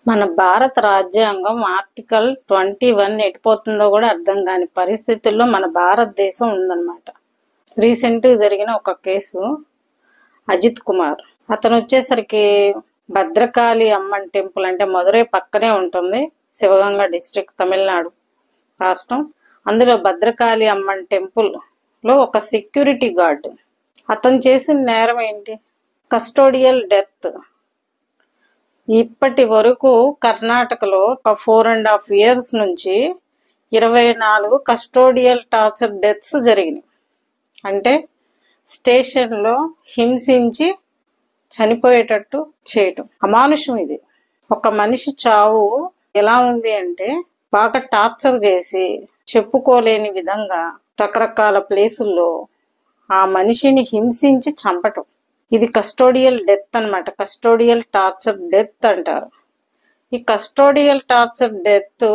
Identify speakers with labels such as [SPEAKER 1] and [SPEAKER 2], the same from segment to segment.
[SPEAKER 1] మన భారత రాజ్యాంగం ఆర్టికల్ 21 ఎటుపోతుందో కూడా అర్థం కాని పరిస్థితుల్లో మన భారతదేశం ఉందన్నమాట. రీసెంట్గా జరిగిన ఒక కేసు, అజిత్ కుమార్ అతను వచ్చేసరికి భద్రకాళి అమ్మన్ టెంపుల్ అంటే మదురై పక్కనే ఉంటుంది, శివగంగ డిస్ట్రిక్ట్, తమిళనాడు రాష్ట్రం. అందులో భద్రకాళి అమ్మన్ టెంపుల్ లో ఒక సెక్యూరిటీ గార్డ్. అతను చేసిన నేరం ఏంటి? Custodial death. ఇప్పటి వరకు కర్ణాటకలో ఒక 4.5 years నుంచి 24 కస్టోడియల్ టార్చర్ డెత్స్ జరిగినాయి. అంటే స్టేషన్లో హింసించి చనిపోయేటట్టు చేయటం అమానుషం. ఇది ఒక మనిషి చావు ఎలా ఉంది అంటే బాగా టార్చర్ చేసి చెప్పుకోలేని విధంగా రకరకాల ప్లేసుల్లో ఆ మనిషిని హింసించి చంపటం. ఇది కస్టోడియల్ డెత్ అన్నమాట. కస్టోడియల్ టార్చర్ డెత్ అంటారు. ఈ కస్టోడియల్ టార్చర్ డెత్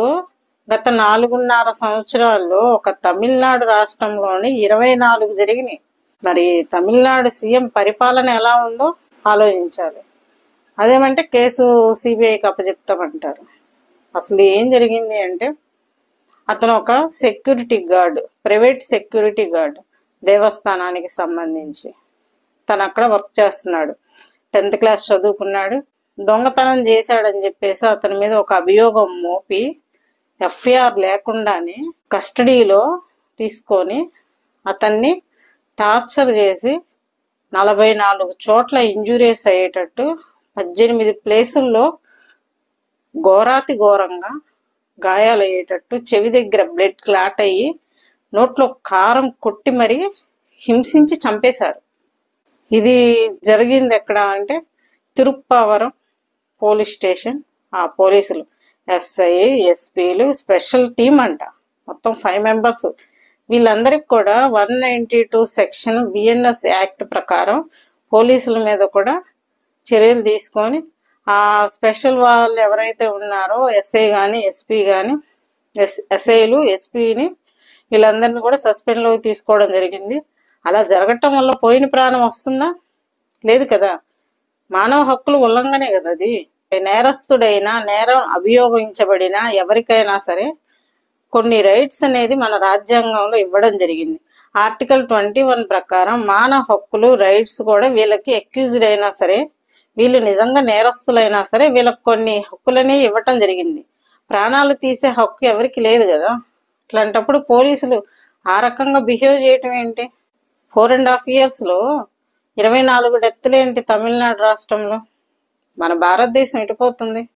[SPEAKER 1] గత 4.5 సంవత్సరాల్లో ఒక తమిళనాడు రాష్ట్రంలోని 24 జరిగినాయి. మరి తమిళనాడు సీఎం పరిపాలన ఎలా ఉందో ఆలోచించాలి. అదేమంటే కేసు సిబిఐకి అప్పచెప్తామంటారు. అసలు ఏం జరిగింది అంటే, అతను ఒక security guard, private security guard, దేవస్థానానికి సంబంధించి. తను అక్కడ వర్క్ చేస్తున్నాడు. 10th class చదువుకున్నాడు. దొంగతనం చేశాడని చెప్పేసి అతని మీద ఒక అభియోగం మోపి ఎఫ్ఐఆర్ లేకుండానే కస్టడీలో తీసుకొని అతన్ని టార్చర్ చేసి 44 చోట్ల ఇంజురీస్ అయ్యేటట్టు 18 ప్లేసుల్లో ఘోరాతి ఘోరంగా గాయాలయ్యేటట్టు, చెవి దగ్గర బ్లడ్ క్లాట్ అయ్యి నోట్లో కారం కొట్టి మరీ హింసించి చంపేశారు. ఇది జరిగింది ఎక్కడ అంటే తిరుప్పావరం పోలీస్ స్టేషన్. ఆ పోలీసులు ఎస్ఐ, ఎస్పీలు, స్పెషల్ టీం అంట, మొత్తం 5 members. వీళ్ళందరికి కూడా 192 సెక్షన్ బిఎన్ఎస్ యాక్ట్ ప్రకారం పోలీసుల మీద కూడా చర్యలు తీసుకొని ఆ స్పెషల్ వాళ్ళు ఎవరైతే ఉన్నారో ఎస్ఐ కానీ, ఎస్పీ కానీ, ఎస్ఐలు, ఎస్పీని వీళ్ళందరినీ కూడా సస్పెండ్లోకి తీసుకోవడం జరిగింది. అలా జరగటం వల్ల పోయిన ప్రాణం వస్తుందా? లేదు కదా. మానవ హక్కులు ఉల్లంఘనే కదా అది. నేరస్తుడైనా, నేరం అభియోగించబడినా ఎవరికైనా సరే కొన్ని రైట్స్ అనేది మన రాజ్యాంగంలో ఇవ్వడం జరిగింది. ఆర్టికల్ 21 ప్రకారం మానవ హక్కులు, రైట్స్ కూడా వీళ్ళకి అక్యూజ్డ్ అయినా సరే, వీళ్ళు నిజంగా నేరస్తులైనా సరే వీళ్ళకి కొన్ని హక్కులని ఇవ్వటం జరిగింది. ప్రాణాలు తీసే హక్కు ఎవరికి లేదు కదా. అట్లాంటప్పుడు పోలీసులు ఆ రకంగా బిహేవ్ చేయటం ఏంటి? 4.5 years లో 24 డెత్తులేంటి తమిళనాడు రాష్ట్రంలో? మన భారతదేశం ఎటుపోతుంది?